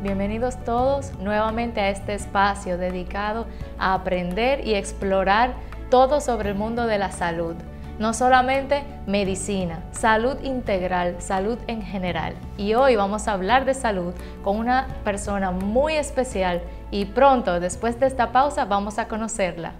Bienvenidos todos nuevamente a este espacio dedicado a aprender y explorar todo sobre el mundo de la salud. No solamente medicina, salud integral, salud en general. Y hoy vamos a hablar de salud con una persona muy especial y pronto, después de esta pausa, vamos a conocerla.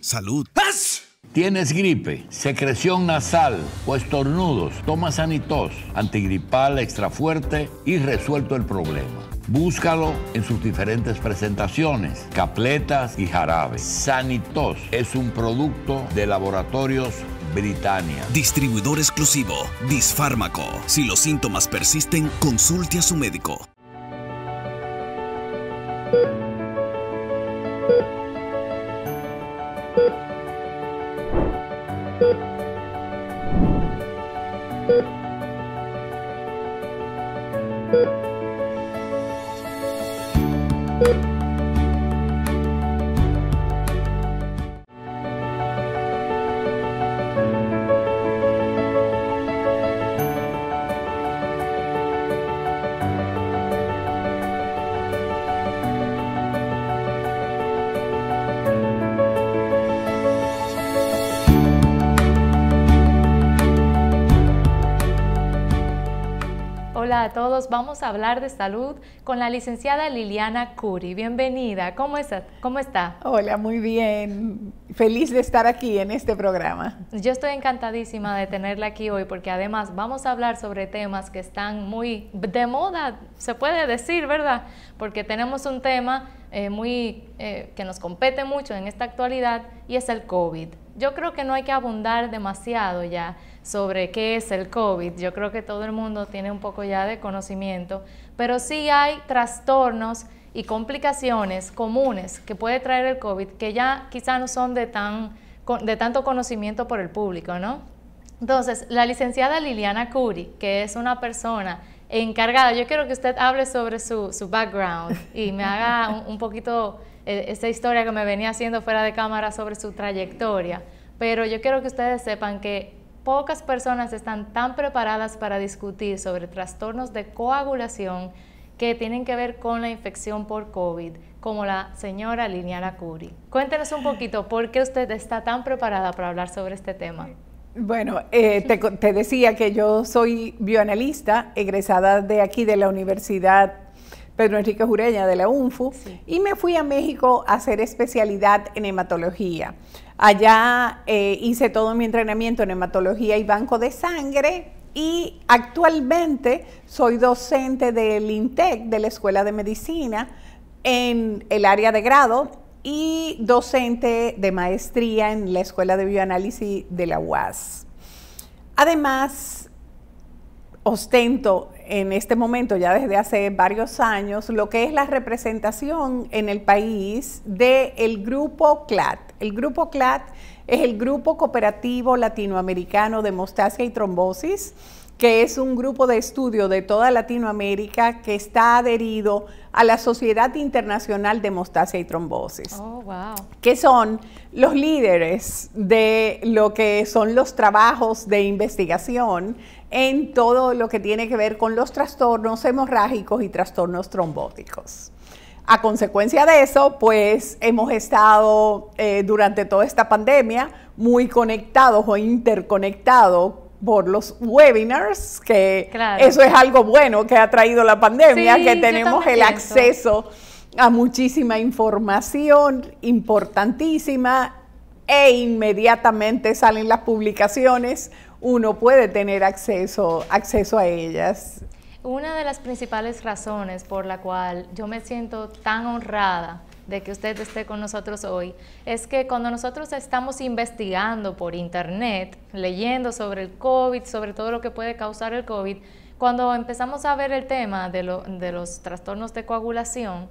Salud. ¿Tienes gripe, secreción nasal o estornudos? Toma Sanitos, antigripal extra fuerte y resuelto el problema. Búscalo en sus diferentes presentaciones, capletas y jarabes. Sanitos es un producto de Laboratorios Britannia. Distribuidor exclusivo, Disfármaco. Si los síntomas persisten, consulte a su médico. Hola a todos, vamos a hablar de salud con la licenciada Liliana Curi. Bienvenida, ¿cómo está? Hola, muy bien. Feliz de estar aquí en este programa. Yo estoy encantadísima de tenerla aquí hoy porque además vamos a hablar sobre temas que están muy de moda, se puede decir, ¿verdad? Porque tenemos un tema que nos compete mucho en esta actualidad y es el COVID. Yo creo que no hay que abundar demasiado ya sobre qué es el COVID. Yo creo que todo el mundo tiene un poco ya de conocimiento, pero sí hay trastornos y complicaciones comunes que puede traer el COVID que ya quizá no son de tanto conocimiento por el público, ¿no? Entonces, la licenciada Liliana Curi, que es una persona encargada, yo quiero que usted hable sobre su background y me haga un poquito esa historia que me venía haciendo fuera de cámara sobre su trayectoria, pero yo quiero que ustedes sepan que pocas personas están tan preparadas para discutir sobre trastornos de coagulación que tienen que ver con la infección por COVID, como la señora Liliana Curi. Cuéntenos un poquito por qué usted está tan preparada para hablar sobre este tema. Bueno, te decía que yo soy bioanalista, egresada de aquí de la Universidad Pedro Enrique Ureña de la UNFU, sí. Y me fui a México a hacer especialidad en hematología. Allá hice todo mi entrenamiento en hematología y banco de sangre y actualmente soy docente del INTEC, de la Escuela de Medicina, en el área de grado y docente de maestría en la Escuela de Bioanálisis de la UAS. Además, ostento en este momento, ya desde hace varios años, lo que es la representación en el país del Grupo CLAT. El Grupo CLAT es el Grupo Cooperativo Latinoamericano de Hemostasia y Trombosis, que es un grupo de estudio de toda Latinoamérica que está adherido a la Sociedad Internacional de Hemostasia y Trombosis, que son los líderes de lo que son los trabajos de investigación en todo lo que tiene que ver con los trastornos hemorrágicos y trastornos trombóticos. A consecuencia de eso, pues hemos estado durante toda esta pandemia muy conectados o interconectados por los webinars, que claro, eso es algo bueno que ha traído la pandemia, sí, que tenemos el acceso a muchísima información importantísima e inmediatamente salen las publicaciones, uno puede tener acceso a ellas. Una de las principales razones por la cual yo me siento tan honrada de que usted esté con nosotros hoy, es que cuando nosotros estamos investigando por internet, leyendo sobre el COVID, sobre todo lo que puede causar el COVID, cuando empezamos a ver el tema de los trastornos de coagulación,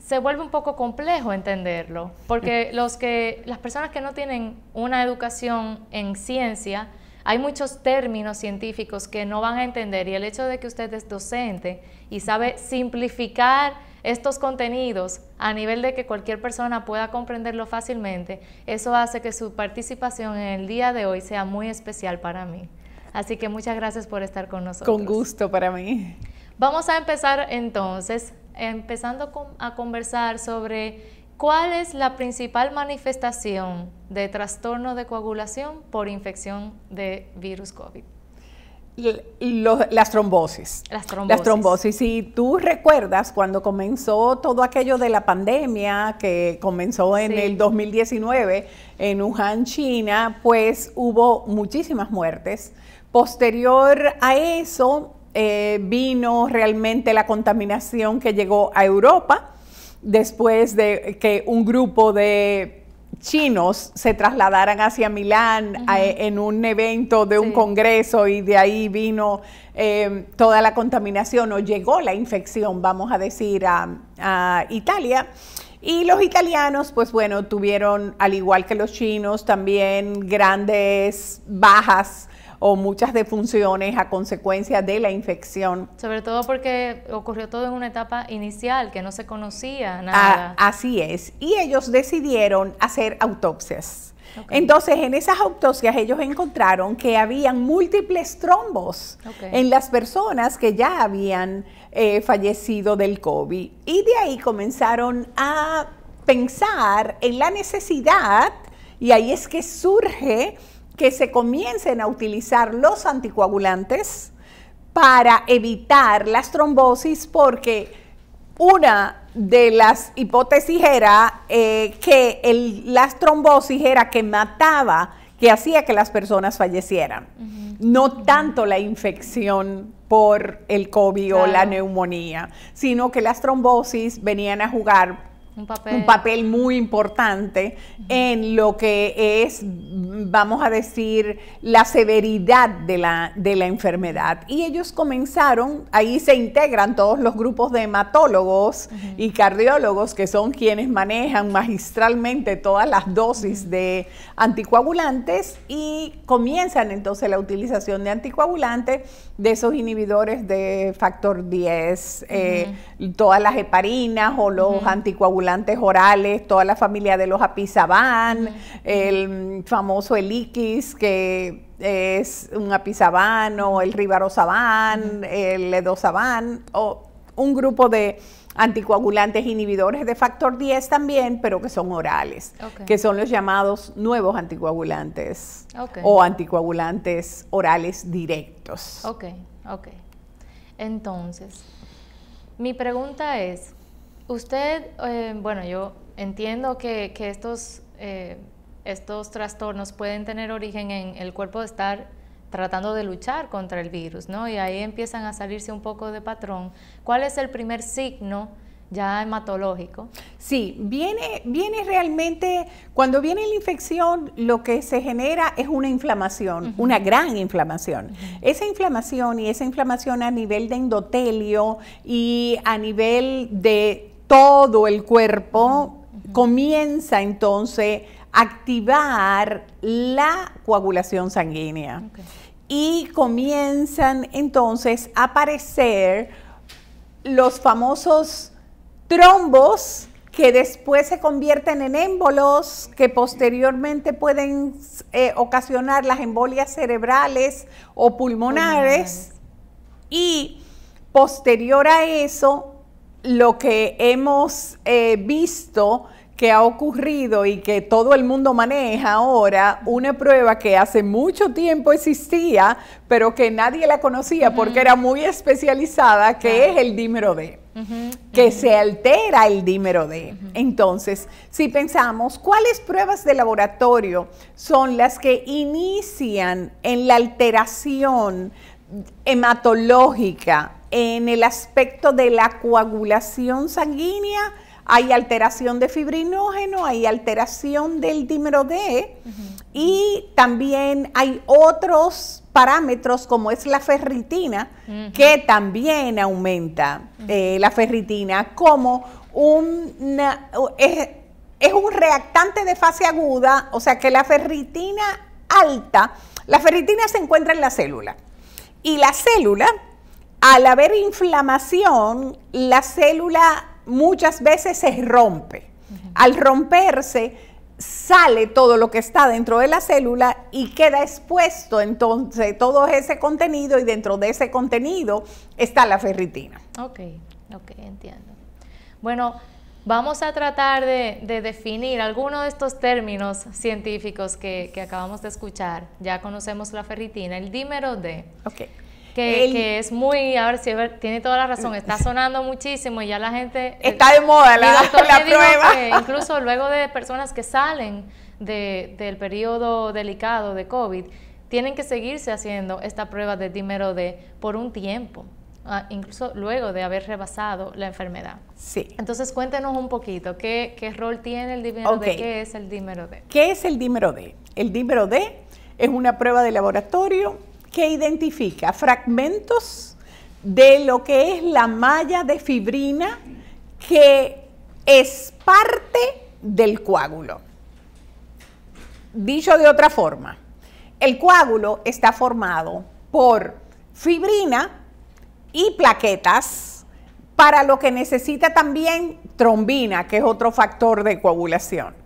se vuelve un poco complejo entenderlo, porque las personas que no tienen una educación en ciencia, hay muchos términos científicos que no van a entender, y el hecho de que usted es docente y sabe simplificar estos contenidos a nivel de que cualquier persona pueda comprenderlo fácilmente, eso hace que su participación en el día de hoy sea muy especial para mí. Así que muchas gracias por estar con nosotros. Con gusto para mí. Vamos a empezar entonces, a conversar sobre cuál es la principal manifestación de trastorno de coagulación por infección de virus COVID. Las trombosis. Las trombosis. Si tú recuerdas cuando comenzó todo aquello de la pandemia, que comenzó en el 2019 en Wuhan, China, pues hubo muchísimas muertes. Posterior a eso vino realmente la contaminación que llegó a Europa, después de que un grupo de chinos se trasladaran hacia Milán en un evento de un congreso, y de ahí vino toda la contaminación, o llegó la infección, vamos a decir, a Italia. Y los italianos, pues bueno, tuvieron, al igual que los chinos, también grandes bajas o muchas defunciones a consecuencia de la infección. Sobre todo porque ocurrió todo en una etapa inicial, que no se conocía nada. Así es. Y ellos decidieron hacer autopsias. Entonces, en esas autopsias ellos encontraron que habían múltiples trombos en las personas que ya habían fallecido del COVID. Y de ahí comenzaron a pensar en la necesidad, y ahí es que surge que se comiencen a utilizar los anticoagulantes para evitar las trombosis, porque una de las hipótesis era que las trombosis era que mataba, que hacía que las personas fallecieran, no tanto la infección por el COVID o la neumonía, sino que las trombosis venían a jugar un papel muy importante en lo que es, vamos a decir, la severidad de la enfermedad. Y ellos comenzaron, ahí se integran todos los grupos de hematólogos y cardiólogos, que son quienes manejan magistralmente todas las dosis de anticoagulantes, y comienzan entonces la utilización de anticoagulantes, de esos inhibidores de factor 10, todas las heparinas o los anticoagulantes orales, toda la familia de los apisaban, el famoso Eliquis, que es un apisaban, o el rivaroxaban, el edosaban, o un grupo de anticoagulantes inhibidores de factor 10 también, pero que son orales, que son los llamados nuevos anticoagulantes o anticoagulantes orales directos. Entonces, mi pregunta es, usted, bueno, yo entiendo que estos trastornos pueden tener origen en el cuerpo de estar tratando de luchar contra el virus, ¿no? Y ahí empiezan a salirse un poco de patrón. ¿Cuál es el primer signo ya hematológico? Sí, viene realmente, cuando viene la infección, lo que se genera es una inflamación, una gran inflamación. Esa inflamación a nivel de endotelio y a nivel de todo el cuerpo, comienza entonces a activar la coagulación sanguínea. Y comienzan entonces a aparecer los famosos trombos, que después se convierten en émbolos, que posteriormente pueden ocasionar las embolias cerebrales o pulmonares. Y posterior a eso, lo que hemos visto que ha ocurrido y que todo el mundo maneja ahora, una prueba que hace mucho tiempo existía, pero que nadie la conocía porque era muy especializada, que es el dímero D, que se altera el dímero D. Entonces, si pensamos, ¿cuáles pruebas de laboratorio son las que inician en la alteración hematológica en el aspecto de la coagulación sanguínea? Hay alteración de fibrinógeno, hay alteración del dímero D, y también hay otros parámetros como es la ferritina, que también aumenta la ferritina como es un reactante de fase aguda, o sea que la ferritina alta, la ferritina se encuentra en la célula. Y la célula, al haber inflamación, la célula muchas veces se rompe. Al romperse, sale todo lo que está dentro de la célula y queda expuesto entonces todo ese contenido, y dentro de ese contenido está la ferritina. Ok, entiendo. Bueno, vamos a tratar de definir algunos de estos términos científicos que acabamos de escuchar. Ya conocemos la ferritina, el dímero D. Ok. Que es muy, a ver si tiene toda la razón, está sonando muchísimo y ya la gente... Está de moda la prueba. Incluso luego de personas que salen del periodo delicado de COVID, tienen que seguirse haciendo esta prueba de dímero D por un tiempo, incluso luego de haber rebasado la enfermedad. Sí. Entonces cuéntenos un poquito, ¿qué rol tiene el dímero D? ¿Qué es el dímero D? ¿Qué es el dímero D? El dímero D es una prueba de laboratorio que identifica fragmentos de lo que es la malla de fibrina que es parte del coágulo. Dicho de otra forma, el coágulo está formado por fibrina y plaquetas, para lo que necesita también trombina, que es otro factor de coagulación.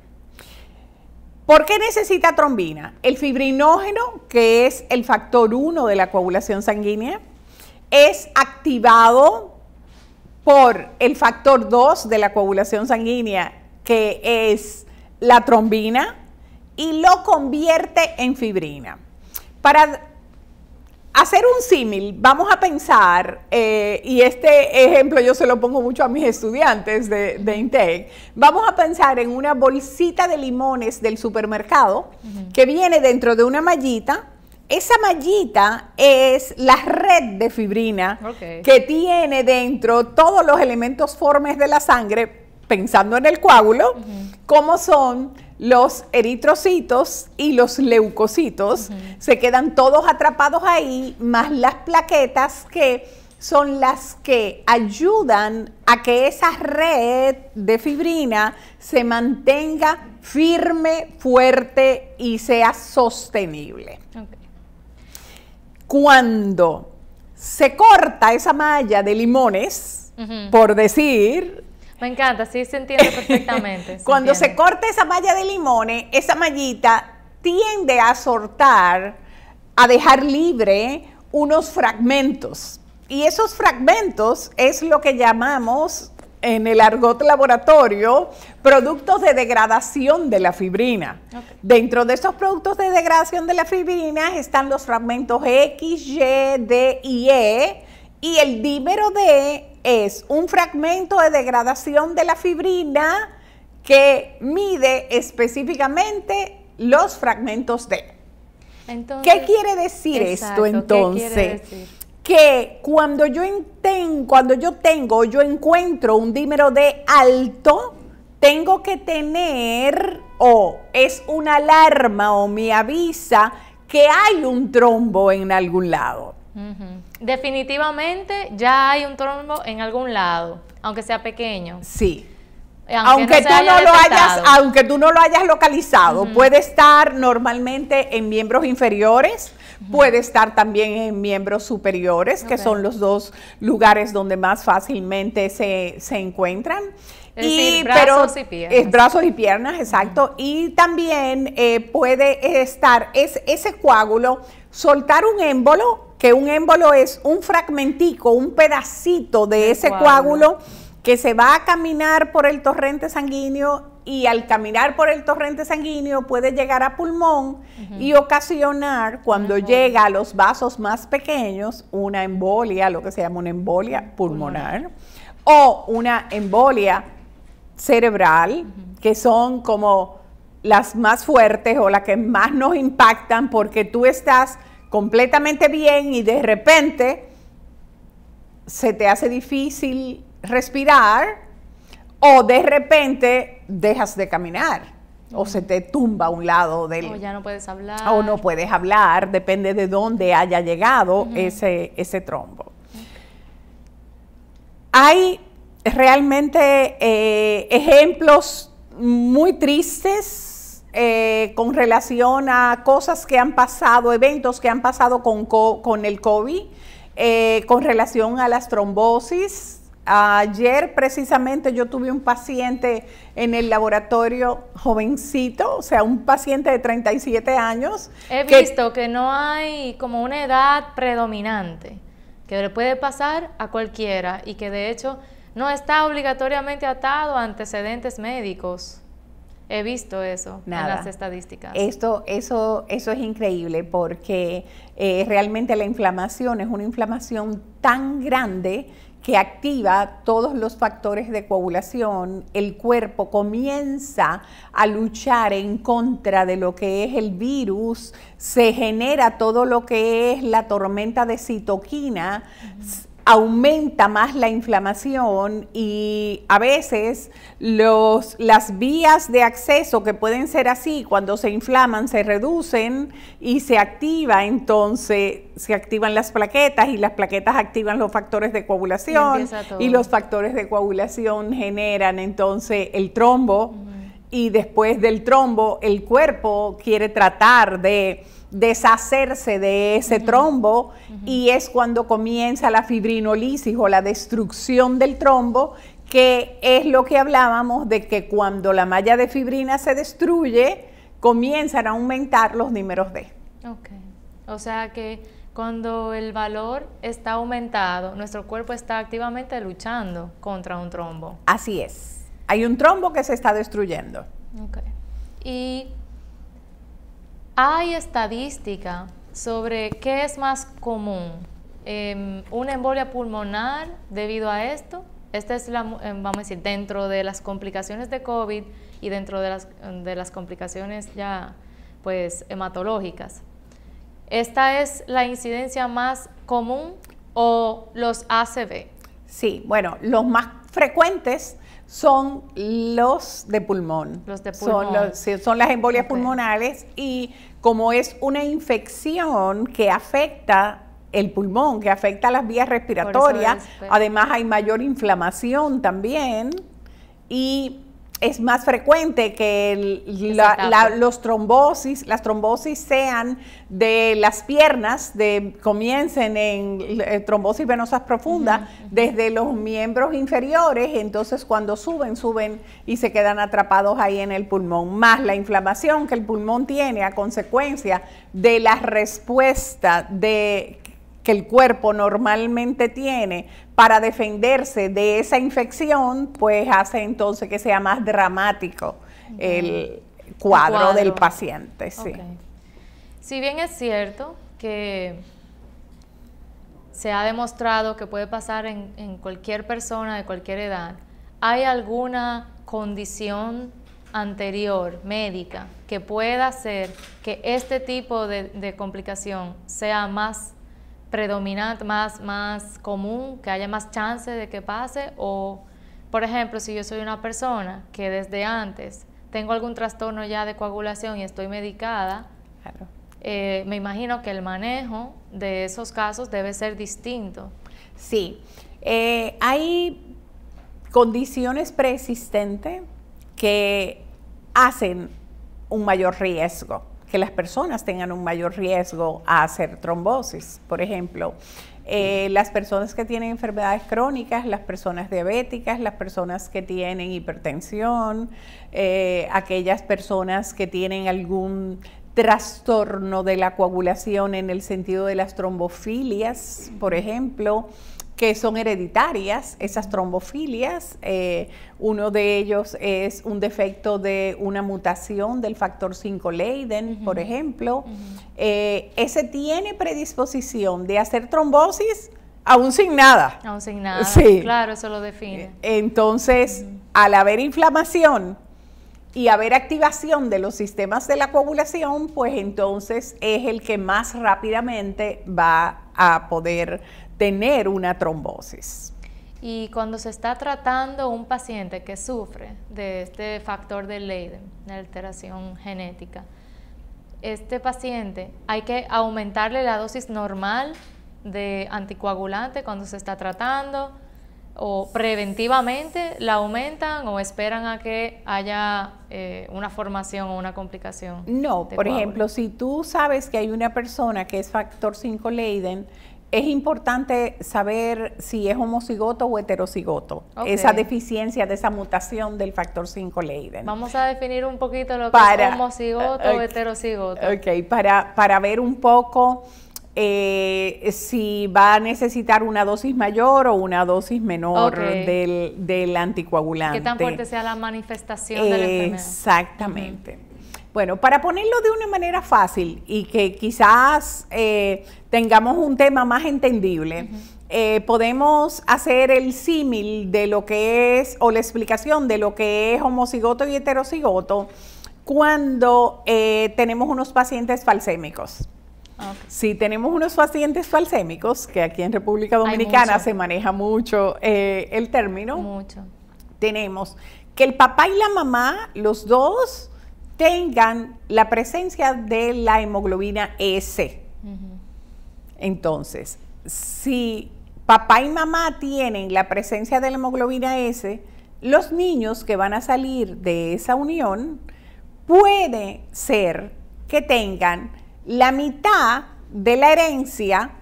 ¿Por qué necesita trombina? El fibrinógeno, que es el factor 1 de la coagulación sanguínea, es activado por el factor 2 de la coagulación sanguínea, que es la trombina, y lo convierte en fibrina. Para hacer un símil, vamos a pensar, y este ejemplo yo se lo pongo mucho a mis estudiantes de INTEC, vamos a pensar en una bolsita de limones del supermercado que viene dentro de una mallita. Esa mallita es la red de fibrina que tiene dentro todos los elementos formes de la sangre, pensando en el coágulo, como son los eritrocitos y los leucocitos. Se quedan todos atrapados ahí, más las plaquetas, que son las que ayudan a que esa red de fibrina se mantenga firme, fuerte y sea sostenible. Cuando se corta esa malla de limones, por decir... Me encanta, sí se entiende perfectamente. Cuando se corta esa malla de limones, esa mallita tiende a soltar, a dejar libre unos fragmentos. Y esos fragmentos es lo que llamamos en el argot laboratorio productos de degradación de la fibrina. Dentro de esos productos de degradación de la fibrina están los fragmentos X, Y, D y E, y el dímero D es un fragmento de degradación de la fibrina que mide específicamente los fragmentos D. Entonces, ¿qué quiere decir esto entonces? ¿Qué quiere decir? Que cuando yo encuentro un dímero D alto, tengo que tener, o es una alarma o me avisa que hay un trombo en algún lado. Definitivamente ya hay un trombo en algún lado, aunque sea pequeño. Sí. Aunque tú no lo hayas localizado, puede estar normalmente en miembros inferiores, puede estar también en miembros superiores, que son los dos lugares donde más fácilmente se encuentran. Es decir, brazos y piernas. Brazos y piernas, exacto. Y también puede estar ese coágulo, soltar un émbolo, que un émbolo es un fragmentico, un pedacito de ese coágulo que se va a caminar por el torrente sanguíneo, y al caminar por el torrente sanguíneo puede llegar a pulmón y ocasionar, cuando llega a los vasos más pequeños, una embolia, lo que se llama una embolia pulmonar, o una embolia cerebral, que son como las más fuertes o las que más nos impactan, porque tú estás completamente bien y de repente se te hace difícil respirar, o de repente dejas de caminar, o se te tumba a un lado del... O ya no puedes hablar. O no puedes hablar, depende de dónde haya llegado ese trombo. Hay realmente ejemplos muy tristes con relación a cosas que han pasado, eventos que han pasado con el COVID, con relación a las trombosis. Ayer precisamente yo tuve un paciente en el laboratorio jovencito, o sea, un paciente de 37 años. He visto que no hay como una edad predominante, que le puede pasar a cualquiera y que de hecho no está obligatoriamente atado a antecedentes médicos. He visto eso en las estadísticas. Eso es increíble porque realmente la inflamación es una inflamación tan grande que activa todos los factores de coagulación. El cuerpo comienza a luchar en contra de lo que es el virus, se genera todo lo que es la tormenta de citoquina, aumenta más la inflamación y a veces las vías de acceso que pueden ser así, cuando se inflaman se reducen y se activa, entonces se activan las plaquetas y las plaquetas activan los factores de coagulación y los factores de coagulación generan entonces el trombo y después del trombo el cuerpo quiere tratar de deshacerse de ese trombo y es cuando comienza la fibrinolisis o la destrucción del trombo, que es lo que hablábamos de que cuando la malla de fibrina se destruye, comienzan a aumentar los dímeros D. Ok, o sea que cuando el valor está aumentado, nuestro cuerpo está activamente luchando contra un trombo. Así es, hay un trombo que se está destruyendo. Ok, y ¿hay estadística sobre qué es más común? ¿Una embolia pulmonar debido a esto? Esta es vamos a decir, dentro de las complicaciones de COVID y dentro de las complicaciones ya pues hematológicas. ¿Esta es la incidencia más común o los ACV? Sí, bueno, los más frecuentes son los de pulmón. Los de pulmón. Son las embolias pulmonares y como es una infección que afecta el pulmón, que afecta las vías respiratorias, además hay mayor inflamación también y es más frecuente que las trombosis sean de las piernas, comiencen en trombosis venosas profundas desde los miembros inferiores, entonces cuando suben y se quedan atrapados ahí en el pulmón, más la inflamación que el pulmón tiene a consecuencia de la respuesta que el cuerpo normalmente tiene para defenderse de esa infección, pues hace entonces que sea más dramático el cuadro del paciente. Sí. Okay. Si bien es cierto que se ha demostrado que puede pasar en cualquier persona de cualquier edad, ¿hay alguna condición anterior médica que pueda hacer que este tipo de complicación sea más predominante, más común, que haya más chance de que pase? O, por ejemplo, si yo soy una persona que desde antes tengo algún trastorno ya de coagulación y estoy medicada, claro. Me imagino que el manejo de esos casos debe ser distinto. Sí, hay condiciones preexistentes que hacen un mayor riesgo, que las personas tengan un mayor riesgo a hacer trombosis. Por ejemplo, las personas que tienen enfermedades crónicas, las personas diabéticas, las personas que tienen hipertensión, aquellas personas que tienen algún trastorno de la coagulación en el sentido de las trombofilias, por ejemplo, que son hereditarias, esas trombofilias. Uno de ellos es un defecto de una mutación del factor 5 Leiden, por ejemplo. Ese tiene predisposición de hacer trombosis aún sin nada. Aún sin nada, sí. Claro, eso lo define. Entonces, al haber inflamación y haber activación de los sistemas de la coagulación, pues entonces es el que más rápidamente va a poder tener una trombosis. Y cuando se está tratando un paciente que sufre de este factor de Leiden, de alteración genética, este paciente hay que aumentarle la dosis normal de anticoagulante cuando se está tratando. o preventivamente la aumentan o esperan a que haya una formación o una complicación? No, por ejemplo, si tú sabes que hay una persona que es factor 5 Leiden, es importante saber si es homocigoto o heterocigoto, esa deficiencia de esa mutación del factor 5 Leiden. Vamos a definir un poquito lo que es homocigoto o heterocigoto. Ok, para ver un poco si va a necesitar una dosis mayor o una dosis menor del anticoagulante. ¿Qué tan fuerte sea la manifestación de la enfermedad? Exactamente. Bueno, para ponerlo de una manera fácil y que quizás tengamos un tema más entendible, podemos hacer el símil de lo que es, o la explicación de lo que es homocigoto y heterocigoto cuando tenemos unos pacientes falsémicos. Si tenemos unos pacientes falsémicos, que aquí en República Dominicana se maneja mucho el término, tenemos que el papá y la mamá, los dos, tengan la presencia de la hemoglobina S. Entonces, si papá y mamá tienen la presencia de la hemoglobina S, los niños que van a salir de esa unión puede ser que tengan la mitad de la herencia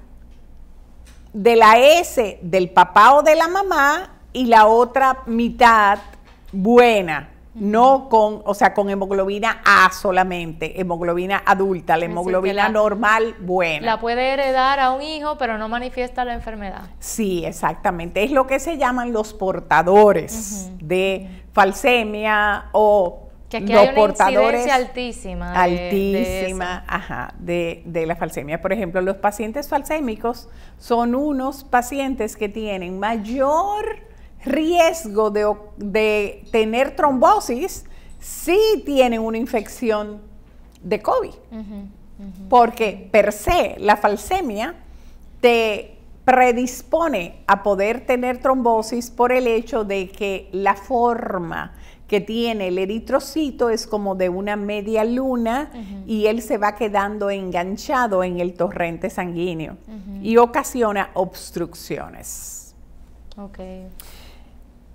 de la S del papá o de la mamá y la otra mitad buena. No con, o sea, con hemoglobina A solamente, hemoglobina adulta, la hemoglobina normal buena. La puede heredar a un hijo, pero no manifiesta la enfermedad. Sí, exactamente. Es lo que se llaman los portadores de falsemia o que aquí hay una incidencia altísima. De la falsemia. Por ejemplo, los pacientes falsémicos son unos pacientes que tienen mayor riesgo de tener trombosis si tienen una infección de COVID. Porque per se la falsemia te predispone a poder tener trombosis por el hecho de que la forma que tiene el eritrocito es como de una media luna y él se va quedando enganchado en el torrente sanguíneo y ocasiona obstrucciones.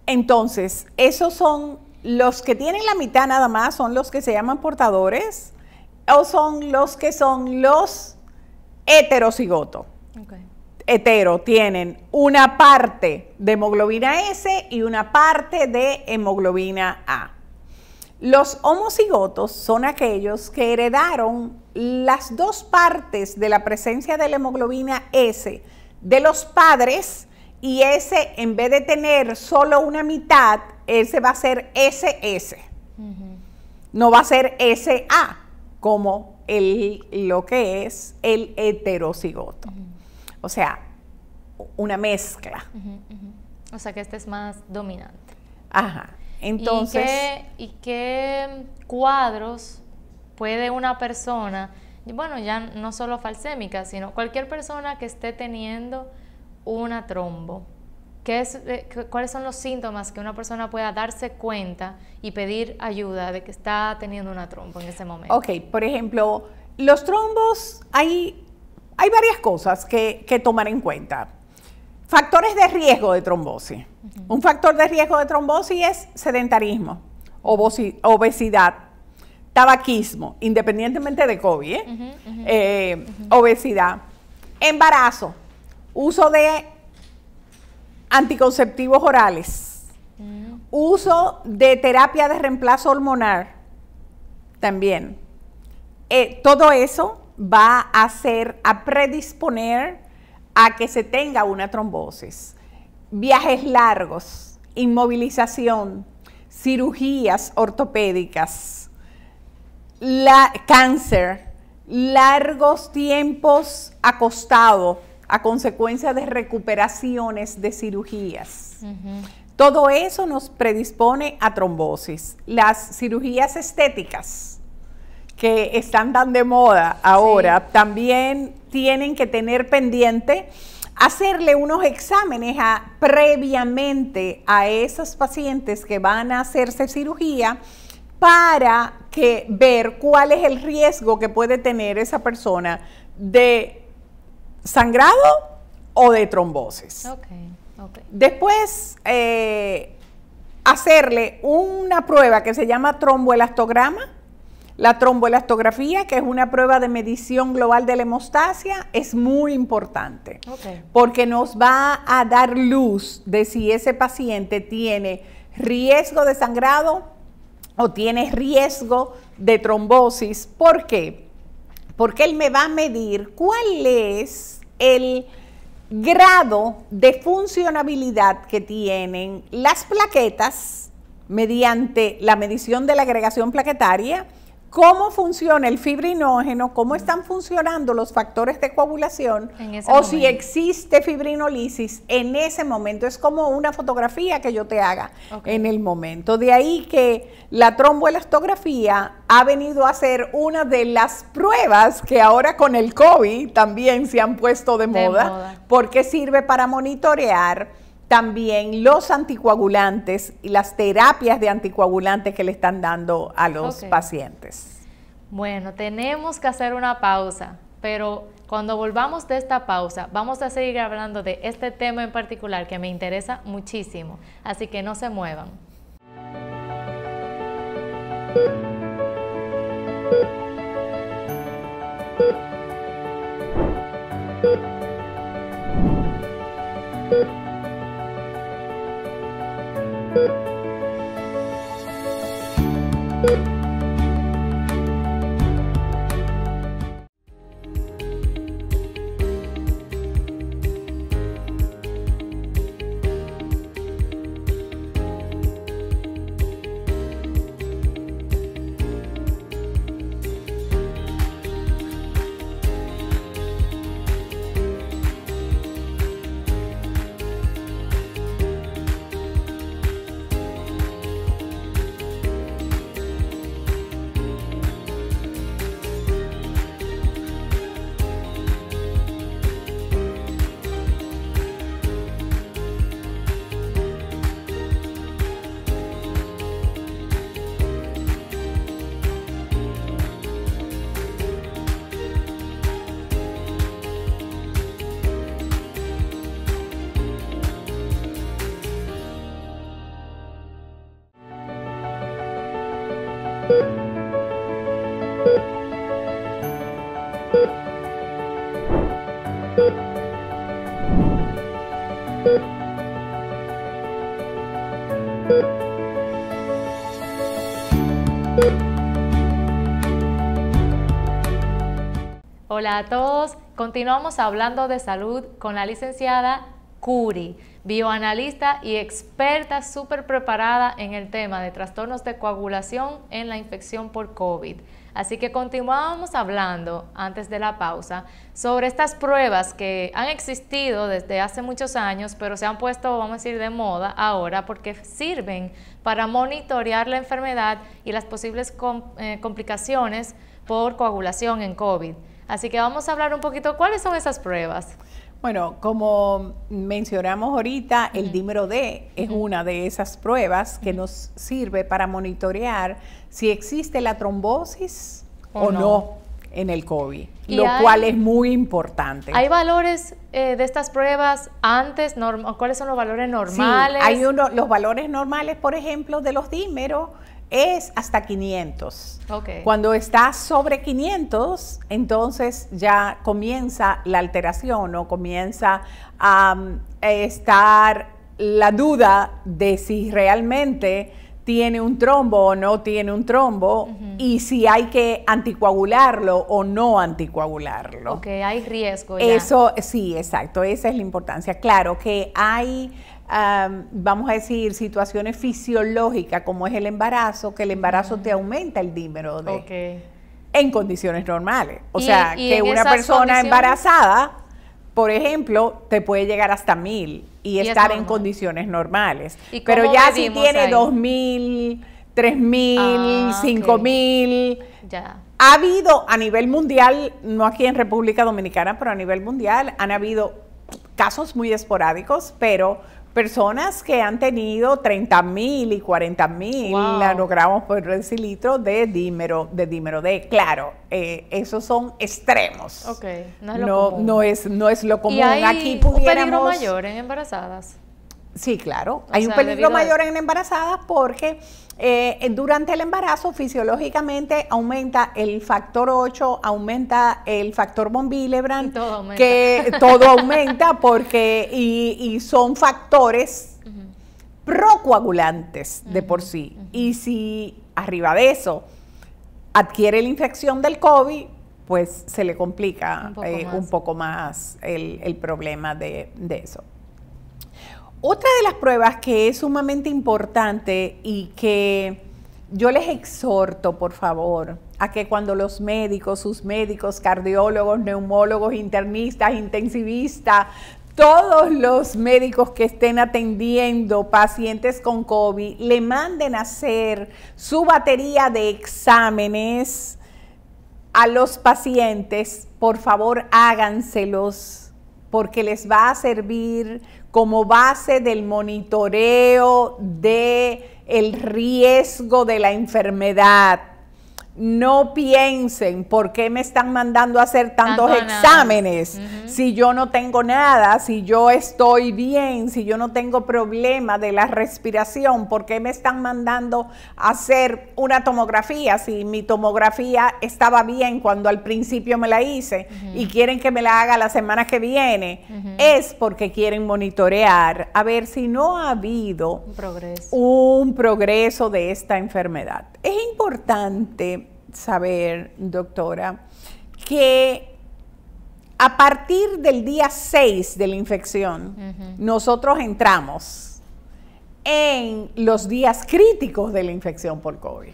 Entonces, esos son los que tienen la mitad nada más, son los que se llaman portadores, o son los que son los heterocigotos. Hetero tienen una parte de hemoglobina S y una parte de hemoglobina A. Los homocigotos son aquellos que heredaron las dos partes de la presencia de la hemoglobina S de los padres, y ese, en vez de tener solo una mitad, ese va a ser SS. No va a ser SA, como lo que es el heterocigoto. O sea, una mezcla. O sea, que este es más dominante. Entonces, ¿Y qué cuadros puede una persona, bueno, ya no solo falsémica, sino cualquier persona que esté teniendo una trombo? ¿Cuáles son los síntomas que una persona pueda darse cuenta y pedir ayuda de que está teniendo una trombo en ese momento? Por ejemplo, los trombos, hay varias cosas que tomar en cuenta. Factores de riesgo de trombosis. Un factor de riesgo de trombosis es sedentarismo, obesidad, tabaquismo, independientemente de COVID, obesidad, embarazo, uso de anticonceptivos orales, uso de terapia de reemplazo hormonal también. Todo eso va a predisponer a que se tenga una trombosis. Viajes largos, inmovilización, cirugías ortopédicas, cáncer, largos tiempos acostado a consecuencia de recuperaciones de cirugías. Todo eso nos predispone a trombosis. Las cirugías estéticas que están tan de moda ahora, también tienen que tener pendiente hacerle unos exámenes previamente a esos pacientes que van a hacerse cirugía para ver cuál es el riesgo que puede tener esa persona de sangrado o de trombosis. Okay. Después, hacerle una prueba que se llama tromboelastograma. La tromboelastografía, que es una prueba de medición global de la hemostasia, es muy importante, porque nos va a dar luz de si ese paciente tiene riesgo de sangrado o tiene riesgo de trombosis. ¿Por qué? Porque él me va a medir cuál es el grado de funcionabilidad que tienen las plaquetas mediante la medición de la agregación plaquetaria, cómo funciona el fibrinógeno, cómo están funcionando los factores de coagulación o si existe fibrinolisis en ese momento. Es como una fotografía que yo te haga en el momento. De ahí que la tromboelastografía ha venido a ser una de las pruebas que ahora con el COVID también se han puesto de moda, porque sirve para monitorear también los anticoagulantes y las terapias de anticoagulantes que le están dando a los pacientes. Bueno, tenemos que hacer una pausa, pero cuando volvamos de esta pausa, vamos a seguir hablando de este tema en particular que me interesa muchísimo, así que no se muevan. Hola a todos, continuamos hablando de salud con la licenciada Curi, bioanalista y experta súper preparada en el tema de trastornos de coagulación en la infección por COVID. Así que continuábamos hablando antes de la pausa sobre estas pruebas que han existido desde hace muchos años, pero se han puesto, vamos a decir, de moda ahora porque sirven para monitorear la enfermedad y las posibles complicaciones por coagulación en COVID. Así que vamos a hablar un poquito, ¿cuáles son esas pruebas? Bueno, como mencionamos ahorita, el dímero D es una de esas pruebas que nos sirve para monitorear si existe la trombosis o no en el COVID, lo cual es muy importante. ¿Hay valores de estas pruebas antes? ¿Cuáles son los valores normales? Sí, hay los valores normales, por ejemplo, de los dímeros es hasta 500. Cuando está sobre 500, entonces ya comienza la alteración o comienza a estar la duda de si realmente tiene un trombo o no tiene un trombo y si hay que anticoagularlo o no anticoagularlo. Ok, hay riesgo ya. Eso, sí, exacto, esa es la importancia. Claro que hay vamos a decir, situaciones fisiológicas como es el embarazo, que el embarazo te aumenta el dímero D en condiciones normales. O sea, que una persona embarazada, por ejemplo, te puede llegar hasta 1000 y estar en condiciones normales. Pero ya si tiene 2000, 3000, 5000, ya. Ha habido a nivel mundial, no aquí en República Dominicana, pero a nivel mundial, han habido casos muy esporádicos, pero personas que han tenido 30,000 y 40,000 nanogramos por decilitro de dímero D. Claro, esos son extremos. No es lo común. No es lo común. ¿Y hay aquí un peligro mayor en embarazadas? Sí, claro. Hay un peligro mayor en embarazadas porque durante el embarazo fisiológicamente aumenta el factor 8, aumenta el factor von Willebrand, que todo aumenta porque y son factores procoagulantes de por sí. Y si arriba de eso adquiere la infección del COVID, pues se le complica un poco más el problema de eso. Otra de las pruebas que es sumamente importante y que yo les exhorto, por favor, a que cuando los médicos, sus médicos, cardiólogos, neumólogos, internistas, intensivistas, todos los médicos que estén atendiendo pacientes con COVID, le manden a hacer su batería de exámenes a los pacientes, por favor háganselos, porque les va a servir como base del monitoreo del riesgo de la enfermedad. No piensen, ¿por qué me están mandando a hacer tantos exámenes? Si yo no tengo nada, si yo estoy bien, si yo no tengo problema de la respiración, ¿por qué me están mandando a hacer una tomografía? Si mi tomografía estaba bien cuando al principio me la hice y quieren que me la haga la semana que viene, es porque quieren monitorear a ver si no ha habido un progreso de esta enfermedad. Es importante saber, doctora, que a partir del día 6 de la infección, nosotros entramos en los días críticos de la infección por COVID.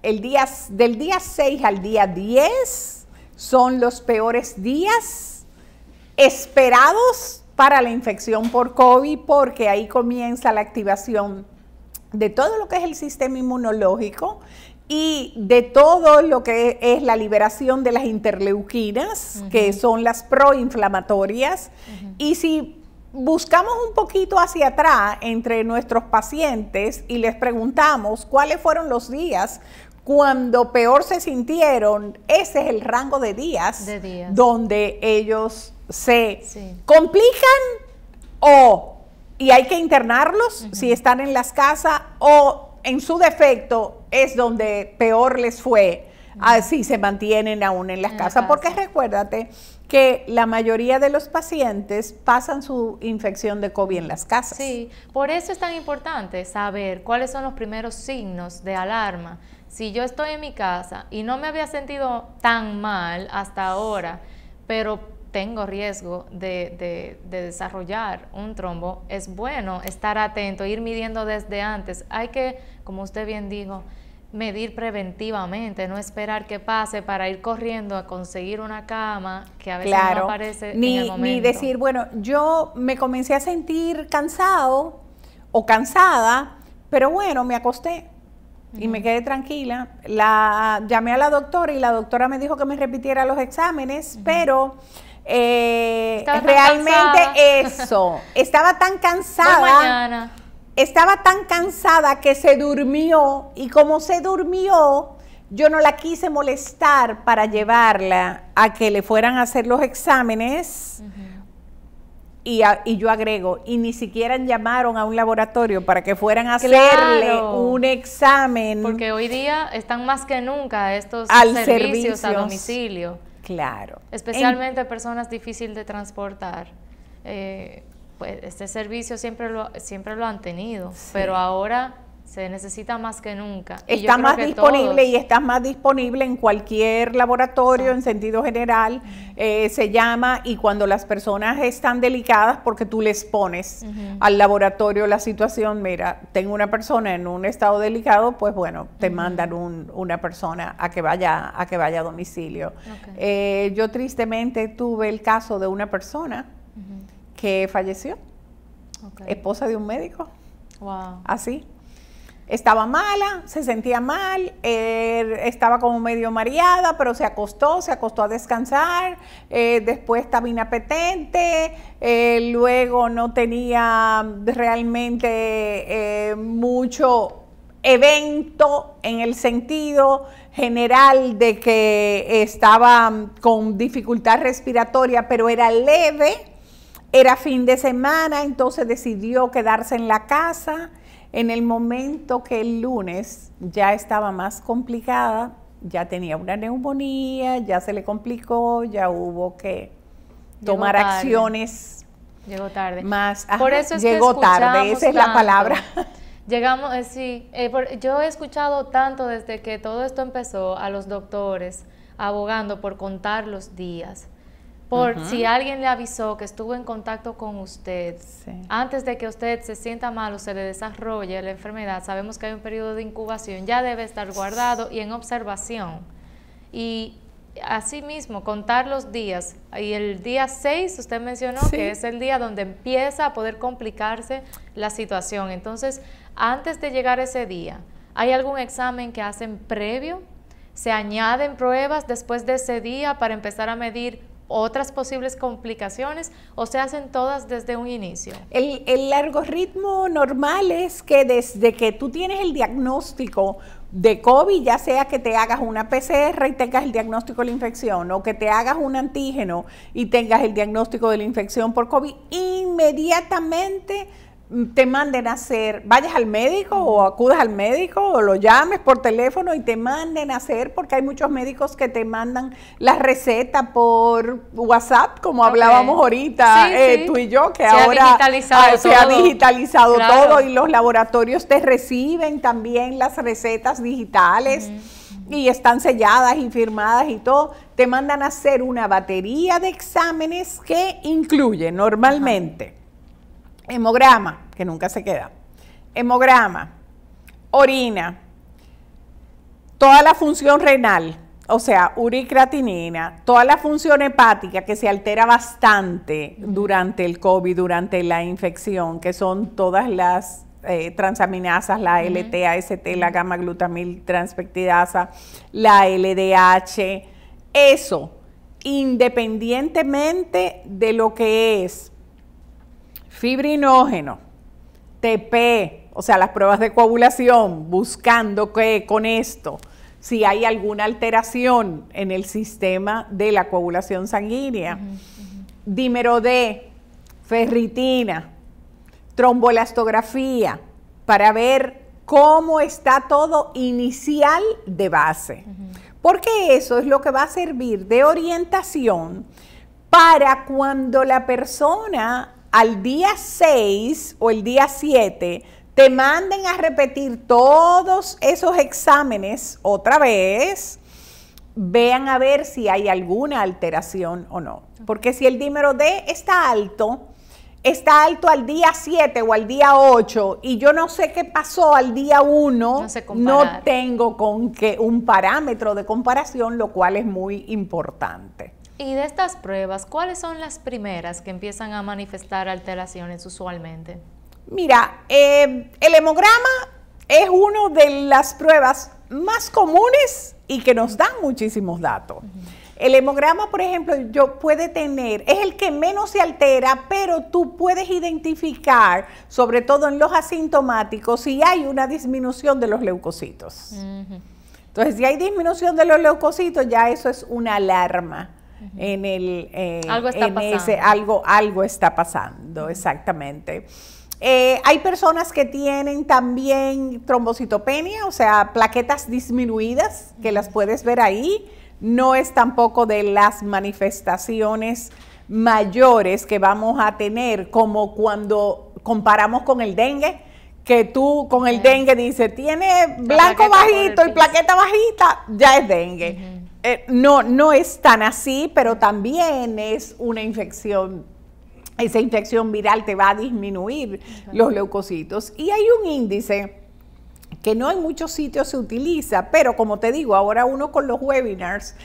Del día 6 al día 10 son los peores días esperados para la infección por COVID, porque ahí comienza la activación de todo lo que es el sistema inmunológico y de todo lo que es la liberación de las interleuquinas, que son las proinflamatorias. Y si buscamos un poquito hacia atrás entre nuestros pacientes y les preguntamos cuáles fueron los días cuando peor se sintieron, ese es el rango de días donde ellos se complican y hay que internarlos si están en las casas, o en su defecto es donde peor les fue, si se mantienen aún en las casas. Porque recuérdate que la mayoría de los pacientes pasan su infección de COVID en las casas. Sí, por eso es tan importante saber cuáles son los primeros signos de alarma. Si yo estoy en mi casa y no me había sentido tan mal hasta ahora, pero tengo riesgo de desarrollar un trombo, es bueno estar atento, ir midiendo desde antes. Hay que, como usted bien dijo, medir preventivamente, no esperar que pase para ir corriendo a conseguir una cama que a veces no aparece en el momento. Ni decir, bueno, yo me comencé a sentir cansado o cansada, pero bueno, me acosté y me quedé tranquila. Llamé a la doctora y la doctora me dijo que me repitiera los exámenes, pero realmente estaba tan cansada. Estaba tan cansada que se durmió, y como se durmió, yo no la quise molestar para llevarla a que le fueran a hacer los exámenes. Y yo agrego, y ni siquiera llamaron a un laboratorio para que fueran a hacerle un examen. Porque hoy día están más que nunca estos servicios a domicilio. Claro. Especialmente personas difíciles de transportar. Pues este servicio siempre lo han tenido, pero ahora se necesita más que nunca. Está más disponible y está más disponible en cualquier laboratorio en sentido general. Se llama, y cuando las personas están delicadas, porque tú les pones al laboratorio la situación, mira, tengo una persona en un estado delicado, pues bueno, te mandan una persona a que vaya a domicilio. Yo tristemente tuve el caso de una persona que falleció, esposa de un médico, así. Estaba mala, se sentía mal, estaba como medio mareada, pero se acostó a descansar, después estaba inapetente, luego no tenía realmente mucho evento en el sentido general de que estaba con dificultad respiratoria, pero era leve. Era fin de semana, entonces decidió quedarse en la casa. En el momento que el lunes ya estaba más complicada, ya tenía una neumonía, ya se le complicó, ya hubo que tomar acciones. Llegó tarde. Más, por eso es llegó que tarde, esa es la palabra. Llegamos, sí, yo he escuchado tanto desde que todo esto empezó a los doctores abogando por contar los días. Por si alguien le avisó que estuvo en contacto con usted, antes de que usted se sienta mal o se le desarrolle la enfermedad, sabemos que hay un periodo de incubación, ya debe estar guardado y en observación. Y asimismo, contar los días. Y el día 6, usted mencionó que es el día donde empieza a poder complicarse la situación. Entonces, antes de llegar a ese día, ¿hay algún examen que hacen previo? ¿Se añaden pruebas después de ese día para empezar a medir otras posibles complicaciones o se hacen todas desde un inicio? El algoritmo normal es que desde que tú tienes el diagnóstico de COVID, ya sea que te hagas una PCR y tengas el diagnóstico de la infección o que te hagas un antígeno y tengas el diagnóstico de la infección por COVID, inmediatamente te manden a hacer, vayas al médico o acudas al médico o lo llames por teléfono y te manden a hacer, porque hay muchos médicos que te mandan la receta por WhatsApp, como hablábamos ahorita, tú y yo, que ahora se ha digitalizado todo y los laboratorios te reciben también las recetas digitales y están selladas y firmadas y todo. Te mandan a hacer una batería de exámenes que incluye normalmente hemograma, que nunca se queda, hemograma, orina, toda la función renal, o sea, uricreatinina, toda la función hepática que se altera bastante durante el COVID, durante la infección, que son todas las transaminasas, la LT, AST, la gamma-glutamil transpeptidasa, la LDH, eso, independientemente de lo que es fibrinógeno, TP, o sea, las pruebas de coagulación, buscando que con esto, si hay alguna alteración en el sistema de la coagulación sanguínea, dímero D, ferritina, tromboelastografía, para ver cómo está todo inicial de base. Porque eso es lo que va a servir de orientación para cuando la persona al día 6 o el día 7 te manden a repetir todos esos exámenes otra vez, vean a ver si hay alguna alteración o no. Porque si el dímero D está alto al día 7 o al día 8 y yo no sé qué pasó al día 1, no tengo con qué un parámetro de comparación, lo cual es muy importante. Y de estas pruebas, ¿cuáles son las primeras que empiezan a manifestar alteraciones usualmente? Mira, el hemograma es una de las pruebas más comunes y que nos dan muchísimos datos. El hemograma, por ejemplo, puede tener, es el que menos se altera, pero tú puedes identificar, sobre todo en los asintomáticos, si hay una disminución de los leucocitos. Entonces, si hay disminución de los leucocitos, ya eso es una alarma. Algo está pasando. Algo está pasando, exactamente. Hay personas que tienen también trombocitopenia, o sea, plaquetas disminuidas, que las puedes ver ahí. No es tampoco de las manifestaciones mayores que vamos a tener, como cuando comparamos con el dengue, que tú con el dengue dices, tiene blanco bajito y plaqueta bajita, ya es dengue. No es tan así, pero también es una infección. Esa infección viral te va a disminuir los leucocitos. Y hay un índice que no en muchos sitios se utiliza, pero como te digo, ahora uno con los webinars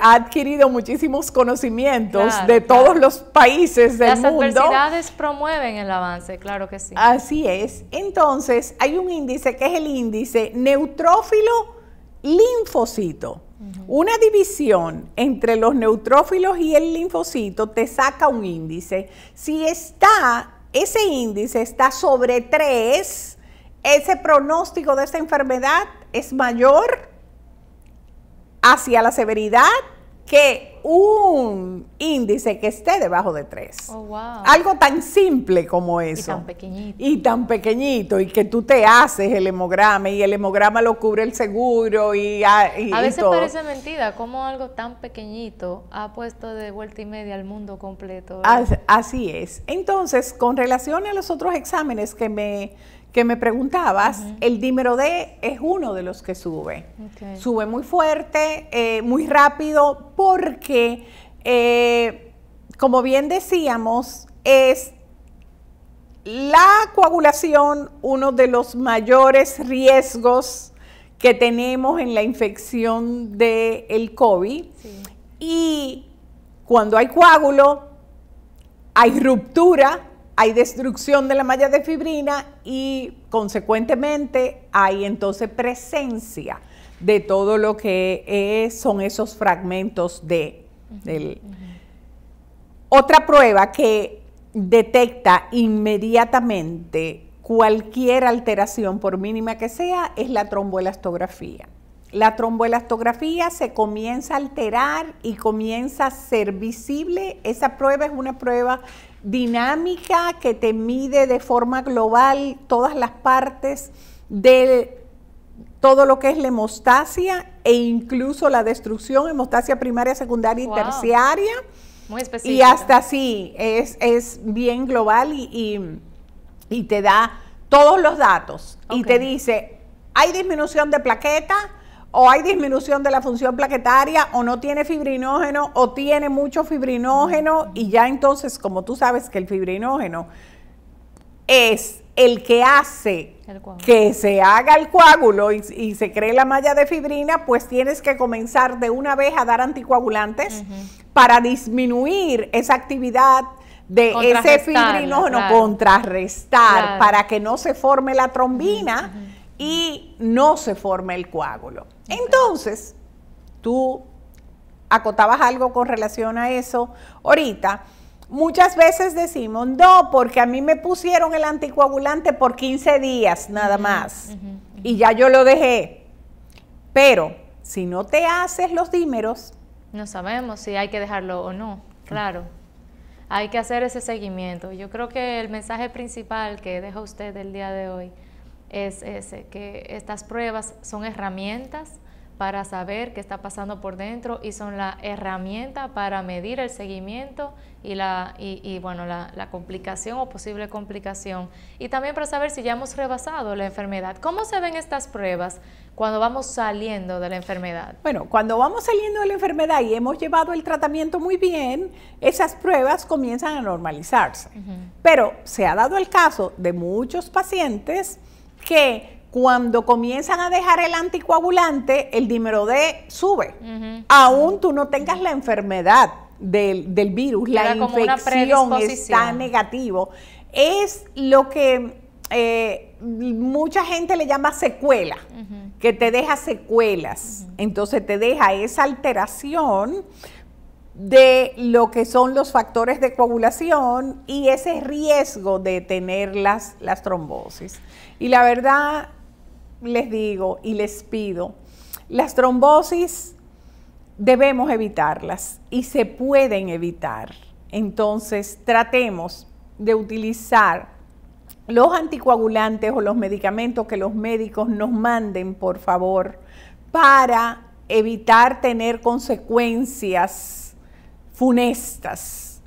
ha adquirido muchísimos conocimientos de todos los países del mundo. Las adversidades promueven el avance, claro que sí. Así es. Entonces, hay un índice que es el índice neutrófilo-linfocito. Una división entre los neutrófilos y el linfocito te saca un índice. Si ese índice está sobre 3, ese pronóstico de esta enfermedad es mayor hacia la severidad que un índice que esté debajo de 3. Oh, wow. Algo tan simple como eso. Y tan pequeñito. Y tan pequeñito, y que tú te haces el hemograma, y el hemograma lo cubre el seguro, A veces todo. parece mentira cómo algo tan pequeñito ha puesto de vuelta y media al mundo completo. Así es. Entonces, con relación a los otros exámenes que me preguntabas, el dímero D es uno de los que sube. Okay. Sube muy fuerte, muy rápido, porque, como bien decíamos, es la coagulación uno de los mayores riesgos que tenemos en la infección del COVID. Sí. Y cuando hay coágulo, hay ruptura, hay destrucción de la malla de fibrina y consecuentemente hay entonces presencia de todo lo que son esos fragmentos del. Otra prueba que detecta inmediatamente cualquier alteración, por mínima que sea, es la tromboelastografía. La tromboelastografía se comienza a alterar y comienza a ser visible. Esa prueba es una prueba dinámica que te mide de forma global todas las partes de todo lo que es la hemostasia e incluso la destrucción, hemostasia primaria, secundaria y terciaria. Muy específica. Y hasta así, es bien global y te da todos los datos. Okay. Y te dice, ¿hay disminución de plaqueta? ¿O hay disminución de la función plaquetaria? ¿O no tiene fibrinógeno? ¿O tiene mucho fibrinógeno? Y ya entonces, como tú sabes que el fibrinógeno es el que hace que se haga el coágulo y se cree la malla de fibrina, pues tienes que comenzar de una vez a dar anticoagulantes para disminuir esa actividad de ese fibrinógeno, contrarrestar, para que no se forme la trombina y no se forme el coágulo. Entonces, tú acotabas algo con relación a eso ahorita. Muchas veces decimos, no, porque a mí me pusieron el anticoagulante por 15 días nada más y ya yo lo dejé. Pero si no te haces los dímeros, no sabemos si hay que dejarlo o no, claro. Hay que hacer ese seguimiento. Yo creo que el mensaje principal que deja usted el día de hoy es ese, que estas pruebas son herramientas para saber qué está pasando por dentro y son la herramienta para medir el seguimiento y la complicación o posible complicación, y también para saber si ya hemos rebasado la enfermedad. ¿Cómo se ven estas pruebas cuando vamos saliendo de la enfermedad? Bueno, cuando vamos saliendo de la enfermedad y hemos llevado el tratamiento muy bien, esas pruebas comienzan a normalizarse. Pero se ha dado el caso de muchos pacientes que cuando comienzan a dejar el anticoagulante, el dímero D sube. Aún tú no tengas la enfermedad del virus, la infección está negativo. Es lo que mucha gente le llama secuela, que te deja secuelas. Entonces te deja esa alteración de lo que son los factores de coagulación y ese riesgo de tener las trombosis. Y la verdad, les digo y les pido, las trombosis debemos evitarlas y se pueden evitar. Entonces, tratemos de utilizar los anticoagulantes o los medicamentos que los médicos nos manden, por favor, para evitar tener consecuencias funestas,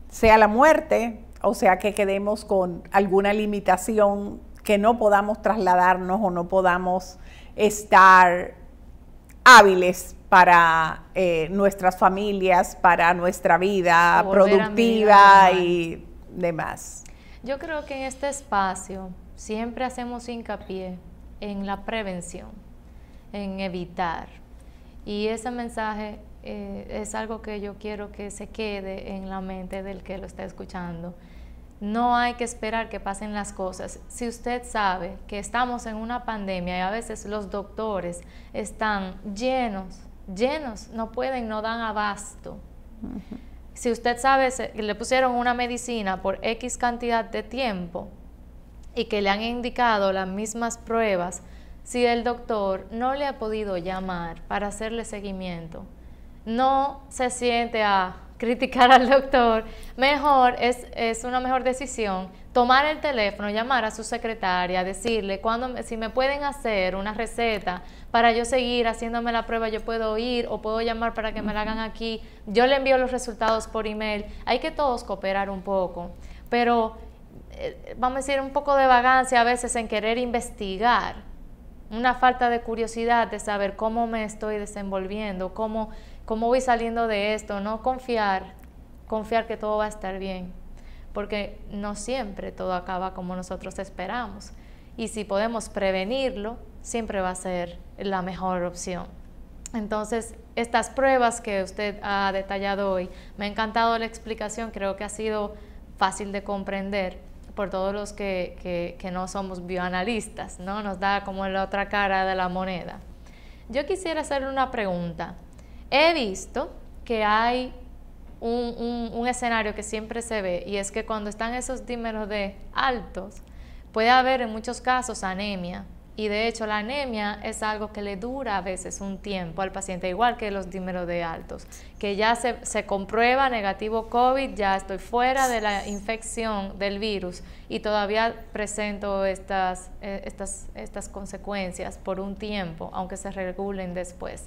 sea la muerte, o sea que quedemos con alguna limitación, que no podamos trasladarnos o no podamos estar hábiles para nuestras familias, para nuestra vida productiva y demás. Yo creo que en este espacio siempre hacemos hincapié en la prevención, en evitar. Y ese mensaje es algo que yo quiero que se quede en la mente del que lo está escuchando. No hay que esperar que pasen las cosas. Si usted sabe que estamos en una pandemia y a veces los doctores están llenos, no pueden, no dan abasto. Si usted sabe que le pusieron una medicina por X cantidad de tiempo y que le han indicado las mismas pruebas, si el doctor no le ha podido llamar para hacerle seguimiento, no se siente a criticar al doctor, mejor es una mejor decisión tomar el teléfono, llamar a su secretaria, decirle si me pueden hacer una receta para yo seguir haciéndome la prueba, yo puedo ir o puedo llamar para que me la hagan aquí, yo le envío los resultados por email. Hay que todos cooperar un poco, pero vamos a decir un poco de vagancia a veces en querer investigar, una falta de curiosidad de saber cómo me estoy desenvolviendo, cómo voy saliendo de esto, no confiar que todo va a estar bien, porque no siempre todo acaba como nosotros esperamos, y si podemos prevenirlo, siempre va a ser la mejor opción. Entonces, estas pruebas que usted ha detallado hoy, me ha encantado la explicación, creo que ha sido fácil de comprender por todos los que no somos bioanalistas, ¿no? Nos da como la otra cara de la moneda. Yo quisiera hacerle una pregunta. He visto que hay un escenario que siempre se ve, y es que cuando están esos dímeros D altos, puede haber en muchos casos anemia, y de hecho la anemia es algo que le dura a veces un tiempo al paciente, igual que los dímeros D altos, que ya se comprueba negativo COVID, ya estoy fuera de la infección del virus y todavía presento estas consecuencias por un tiempo, aunque se regulen después.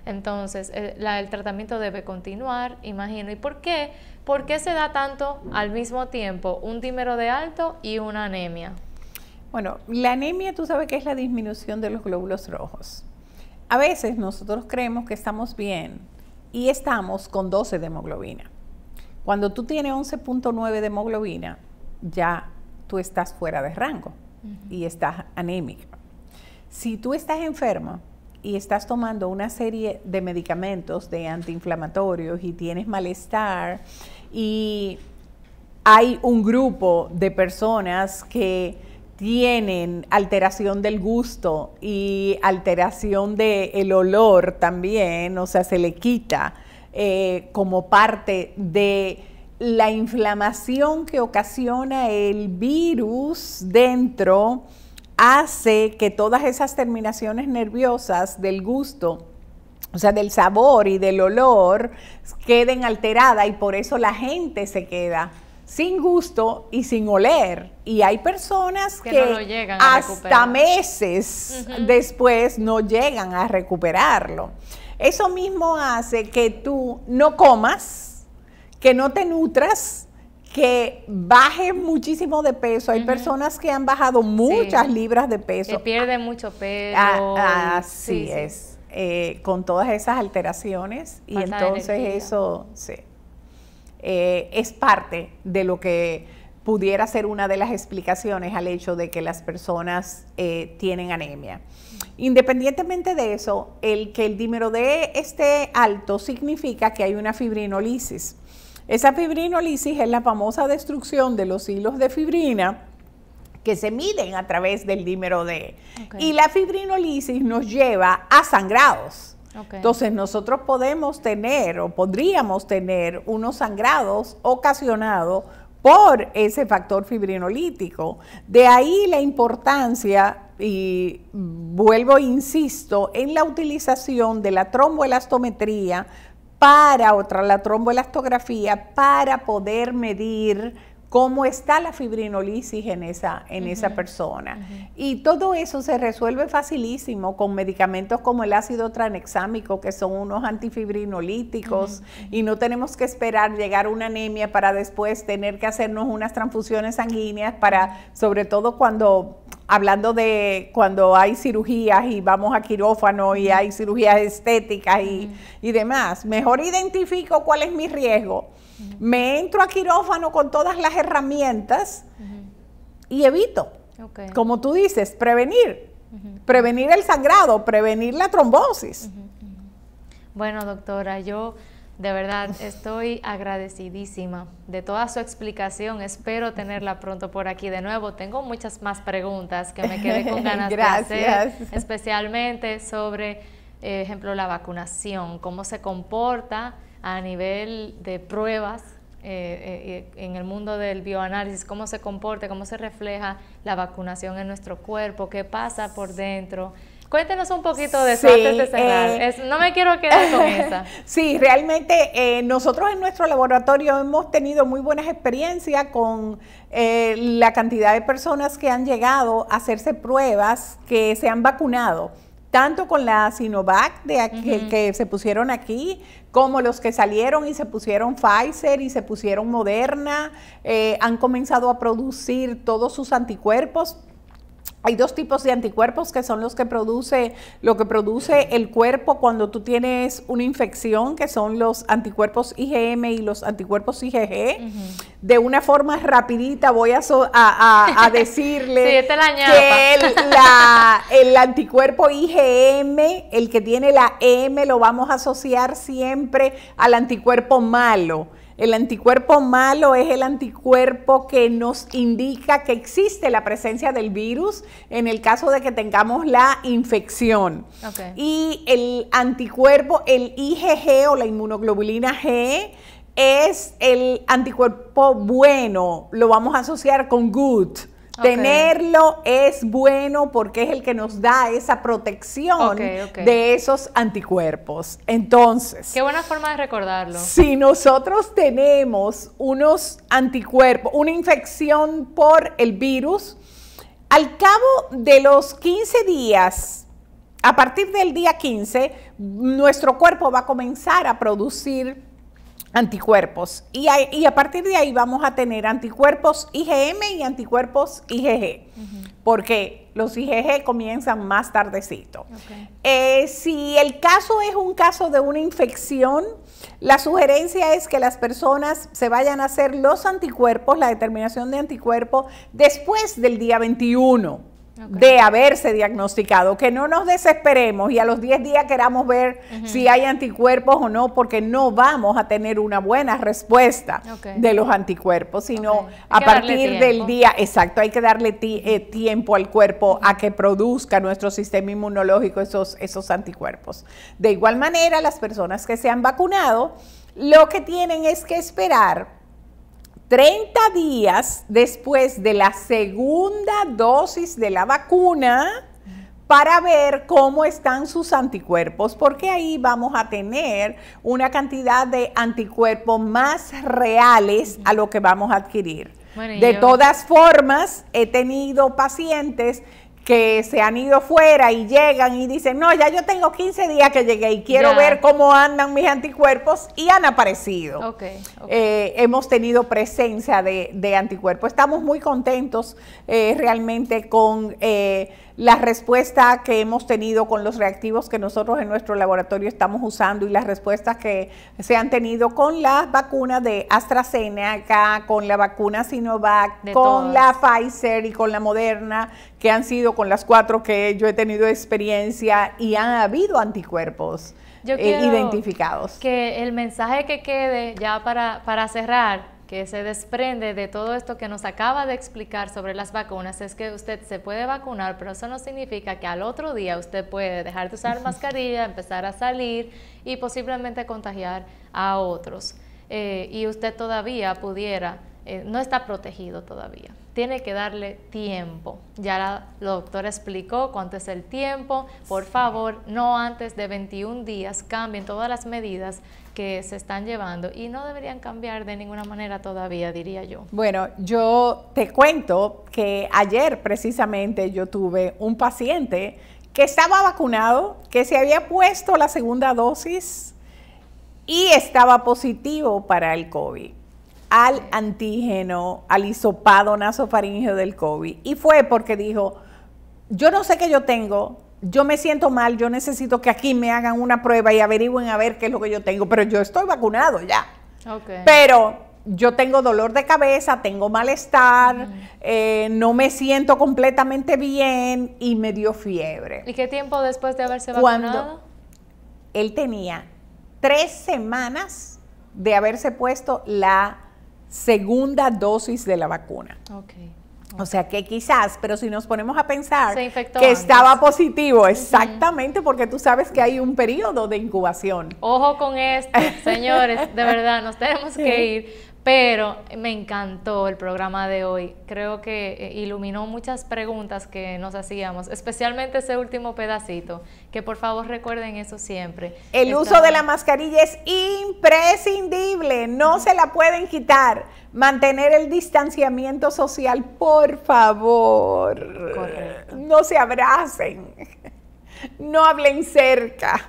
Entonces, el tratamiento debe continuar, imagino. ¿Y por qué? ¿Por qué se da tanto al mismo tiempo un dímero D alto y una anemia? Bueno, la anemia tú sabes que es la disminución de los glóbulos rojos. A veces nosotros creemos que estamos bien y estamos con 12 de hemoglobina. Cuando tú tienes 11.9 de hemoglobina, ya tú estás fuera de rango y estás anémica. Si tú estás enferma y estás tomando una serie de medicamentos de antiinflamatorios y tienes malestar, y hay un grupo de personas que tienen alteración del gusto y alteración del olor también, o sea, se le quita como parte de la inflamación que ocasiona el virus dentro, hace que todas esas terminaciones nerviosas del gusto, o sea, del sabor y del olor, queden alteradas, y por eso la gente se queda sin gusto y sin oler. Y hay personas que no lo llegan a hasta meses después no llegan a recuperarlo. Eso mismo hace que tú no comas, que no te nutras, que bajes muchísimo de peso. Hay personas que han bajado muchas libras de peso. Que pierden mucho pelo. Así es. Con todas esas alteraciones. Falta, y entonces eso es parte de lo que pudiera ser una de las explicaciones al hecho de que las personas tienen anemia. Independientemente de eso, que el dímero D esté alto significa que hay una fibrinolisis. Esa fibrinolisis es la famosa destrucción de los hilos de fibrina que se miden a través del dímero D. Y la fibrinolisis nos lleva a sangrados. Entonces nosotros podemos tener o podríamos tener unos sangrados ocasionados por ese factor fibrinolítico. De ahí la importancia, y vuelvo, insisto, en la utilización de la tromboelastometría la tromboelastografía, para poder medir cómo está la fibrinolisis en esa persona. Y todo eso se resuelve facilísimo con medicamentos como el ácido tranexámico, que son unos antifibrinolíticos, y no tenemos que esperar llegar a una anemia para después tener que hacernos unas transfusiones sanguíneas sobre todo hablando de cuando hay cirugías y vamos a quirófano y hay cirugías estéticas y demás. Mejor identifico cuál es mi riesgo. Me entro a quirófano con todas las herramientas y evito, como tú dices, prevenir el sangrado, prevenir la trombosis. Bueno, doctora, yo de verdad estoy agradecidísima de toda su explicación. Espero tenerla pronto por aquí de nuevo. Tengo muchas más preguntas que me quedé con ganas de hacer, especialmente sobre, ejemplo, la vacunación, cómo se comporta a nivel de pruebas en el mundo del bioanálisis, cómo se comporta, cómo se refleja la vacunación en nuestro cuerpo, qué pasa por dentro. Cuéntenos un poquito de eso antes de cerrar. No me quiero quedar con esa. Sí, realmente nosotros en nuestro laboratorio hemos tenido muy buenas experiencias con la cantidad de personas que han llegado a hacerse pruebas, que se han vacunado, tanto con la Sinovac que se pusieron aquí, como los que salieron y se pusieron Pfizer y se pusieron Moderna, han comenzado a producir todos sus anticuerpos. Hay dos tipos de anticuerpos que son lo que produce el cuerpo cuando tú tienes una infección, que son los anticuerpos IgM y los anticuerpos IgG. De una forma rapidita voy a decirle sí, que el anticuerpo IgM, el que tiene la M, lo vamos a asociar siempre al anticuerpo malo. El anticuerpo malo es el anticuerpo que nos indica que existe la presencia del virus en el caso de que tengamos la infección. Okay. Y el anticuerpo, el IgG o la inmunoglobulina G, es el anticuerpo bueno, lo vamos a asociar con good. Okay. Tenerlo es bueno porque es el que nos da esa protección de esos anticuerpos. Entonces, qué buena forma de recordarlo. Si nosotros tenemos unos anticuerpos, una infección por el virus, al cabo de los 15 días, a partir del día 15, nuestro cuerpo va a comenzar a producir anticuerpos y a partir de ahí vamos a tener anticuerpos IgM y anticuerpos IgG, porque los IgG comienzan más tardecito. Si el caso es un caso de una infección, la sugerencia es que las personas se vayan a hacer los anticuerpos, la determinación de anticuerpos, después del día 21. De haberse diagnosticado, que no nos desesperemos y a los 10 días queramos ver si hay anticuerpos o no, porque no vamos a tener una buena respuesta de los anticuerpos, sino a partir del día, hay que darle tiempo al cuerpo a que produzca nuestro sistema inmunológico esos anticuerpos. De igual manera, las personas que se han vacunado, lo que tienen es que esperar 30 días después de la segunda dosis de la vacuna para ver cómo están sus anticuerpos, porque ahí vamos a tener una cantidad de anticuerpos más reales a lo que vamos a adquirir. Bueno, de todas formas, he tenido pacientes que se han ido fuera y llegan y dicen, no, ya yo tengo 15 días que llegué y quiero ver cómo andan mis anticuerpos, y han aparecido. Hemos tenido presencia de anticuerpos. Estamos muy contentos realmente con la respuesta que hemos tenido con los reactivos que nosotros en nuestro laboratorio estamos usando y las respuestas que se han tenido con las vacunas de AstraZeneca, con la vacuna Sinovac, con la Pfizer y con la Moderna, que han sido con las 4 que yo he tenido experiencia, y han habido anticuerpos identificados. Que el mensaje que quede ya para cerrar, que se desprende de todo esto que nos acaba de explicar sobre las vacunas, es que usted se puede vacunar, pero eso no significa que al otro día usted puede dejar de usar mascarilla, empezar a salir y posiblemente contagiar a otros. Y usted todavía pudiera, no está protegido todavía. Tiene que darle tiempo. Ya la doctora explicó cuánto es el tiempo. Por favor, no antes de 21 días cambien todas las medidas que se están llevando, y no deberían cambiar de ninguna manera todavía, diría yo. Bueno, yo te cuento que ayer precisamente yo tuve un paciente que estaba vacunado, que se había puesto la segunda dosis y estaba positivo para el COVID, al antígeno, al hisopado nasofaríngeo del COVID, y fue porque dijo, yo no sé qué yo tengo, yo me siento mal, yo necesito que aquí me hagan una prueba y averigüen a ver qué es lo que yo tengo, pero yo estoy vacunado ya. Pero yo tengo dolor de cabeza, tengo malestar, no me siento completamente bien y me dio fiebre. ¿Y qué tiempo después de haberse vacunado? Cuando él tenía 3 semanas de haberse puesto la segunda dosis de la vacuna. O sea que quizás, pero si nos ponemos a pensar que estaba positivo, exactamente, porque tú sabes que hay un periodo de incubación. Ojo con esto, señores, de verdad, nos tenemos que ir, Pero me encantó el programa de hoy. Creo que iluminó muchas preguntas que nos hacíamos, especialmente ese último pedacito, que por favor recuerden eso siempre. El uso de la mascarilla es imprescindible, no se la pueden quitar. Mantener el distanciamiento social, por favor. Correcto. No se abracen, no hablen cerca,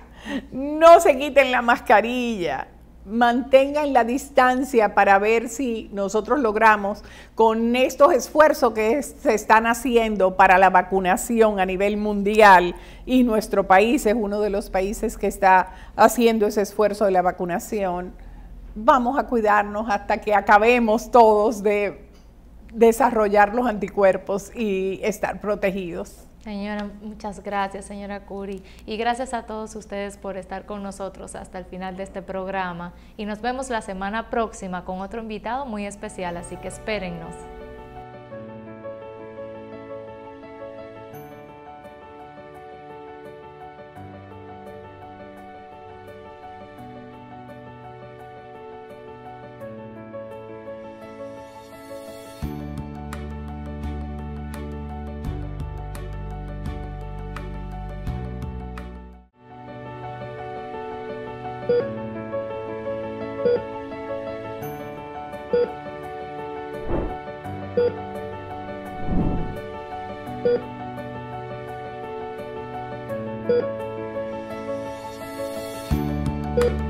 no se quiten la mascarilla. Mantengan la distancia para ver si nosotros logramos, con estos esfuerzos que se están haciendo para la vacunación a nivel mundial, y nuestro país es uno de los países que está haciendo ese esfuerzo de la vacunación, vamos a cuidarnos hasta que acabemos todos de desarrollar los anticuerpos y estar protegidos. Señora, muchas gracias, señora Curi, y gracias a todos ustedes por estar con nosotros hasta el final de este programa, y nos vemos la semana próxima con otro invitado muy especial, así que espérennos. Thank you.